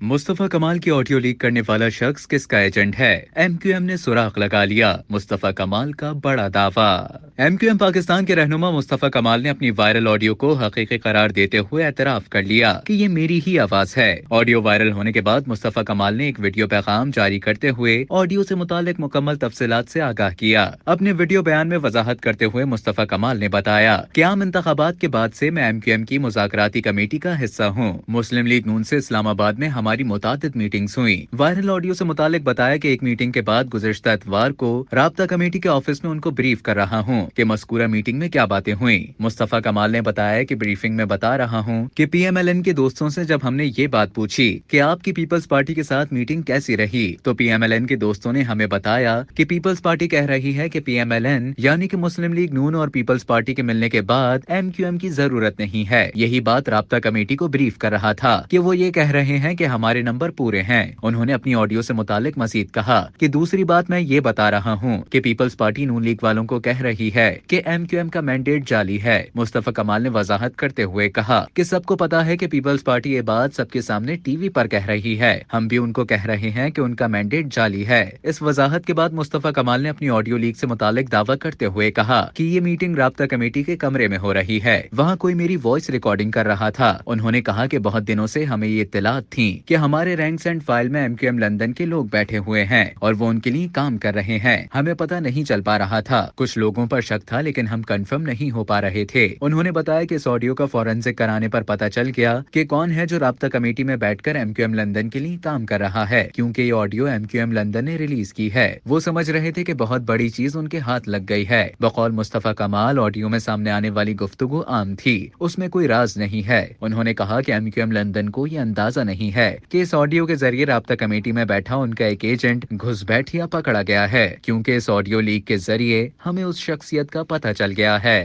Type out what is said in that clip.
मुस्तफा कमाल की audio leak करने वाला शख्स किसका एजेंट है? एमक्यूएम ने सुराग लगा लिया। मुस्तफा कमाल का बड़ा दावा। एमक्यूएम पाकिस्तान के रहनुमा मुस्तफा कमाल ने अपनी वायरल ऑडियो को हकीकी करार देते हुए एतराफ कर लिया कि ये मेरी ही आवाज है। ऑडियो वायरल होने के बाद मुस्तफा कमाल ने एक वीडियो पैगाम जारी करते हुए ऑडियो से मुतालिक मुकम्मल तफसीलात से आगाह किया। अपने वीडियो बयान में वजाहत करते हुए मुस्तफा कमाल ने बताया कि आम इंतखाबात के बाद से मैं एमक्यूएम की मुज़ाकराती कमेटी का हिस्सा हूँ। मुस्लिम लीग नून से इस्लामाबाद में हमारी मुतादिद मीटिंग्स हुई। वायरल ऑडियो से मुतालिक बताया कि एक मीटिंग के बाद गुज़िश्ता इतवार को राब्ता कमेटी के ऑफिस में उनको ब्रीफ कर रहा हूँ कि मज़कूरा मीटिंग में क्या बातें हुई। मुस्तफा कमाल ने बताया कि ब्रीफिंग में बता रहा हूँ कि पीएमएलएन के दोस्तों से जब हमने ये बात पूछी कि आपकी पीपल्स पार्टी के साथ मीटिंग कैसी रही, तो पीएमएलएन के दोस्तों ने हमें बताया कि पीपल्स पार्टी कह रही है कि पीएमएलएन यानी कि मुस्लिम लीग नून और पीपल्स पार्टी के मिलने के बाद एमक्यूएम की जरूरत नहीं है। यही बात राब्ता कमेटी को ब्रीफ कर रहा था कि वो ये कह रहे हैं कि हमारे नंबर पूरे हैं। उन्होंने अपनी ऑडियो से मुतालिक मजीद कहा कि दूसरी बात मैं ये बता रहा हूँ कि पीपल्स पार्टी नून लीग वालों को कह रही है कि एमक्यूएम का मैंडेट जाली है। मुस्तफा कमाल ने वजाहत करते हुए कहा कि सबको पता है कि पीपल्स पार्टी ये बात सबके सामने टीवी पर कह रही है, हम भी उनको कह रहे हैं कि उनका मैंडेट जाली है। इस वजाहत के बाद मुस्तफा कमाल ने अपनी ऑडियो लीक से मुतालिक दावा करते हुए कहा कि ये मीटिंग राब्ता कमेटी के कमरे में हो रही है, वहाँ कोई मेरी वॉइस रिकॉर्डिंग कर रहा था। उन्होंने कहा कि बहुत दिनों से हमें ये इत्तलात थी कि हमारे रैंक्स एंड फाइल में एमक्यूएम लंदन के लोग बैठे हुए हैं और वो उनके लिए काम कर रहे हैं। हमें पता नहीं चल पा रहा था, कुछ लोगों पर शक था लेकिन हम कंफर्म नहीं हो पा रहे थे। उन्होंने बताया कि इस ऑडियो का फॉरेंसिक कराने पर पता चल गया कि कौन है जो राब्ता कमेटी में बैठकर एमक्यूएम लंदन के लिए काम कर रहा है, क्योंकि ये ऑडियो एमक्यूएम लंदन ने रिलीज की है। वो समझ रहे थे कि बहुत बड़ी चीज उनके हाथ लग गई है। बकौल मुस्तफा कमाल ऑडियो में सामने आने वाली गुफ्तगू आम थी, उसमें कोई राज नहीं है। उन्होंने कहा कि एमक्यूएम लंदन को ये अंदाजा नहीं है कि इस ऑडियो के जरिए राब्ता कमेटी में बैठा उनका एक एजेंट घुसपैठ या पकड़ा गया है, क्योंकि इस ऑडियो लीक के जरिए हमें उस शख्सियत का पता चल गया है।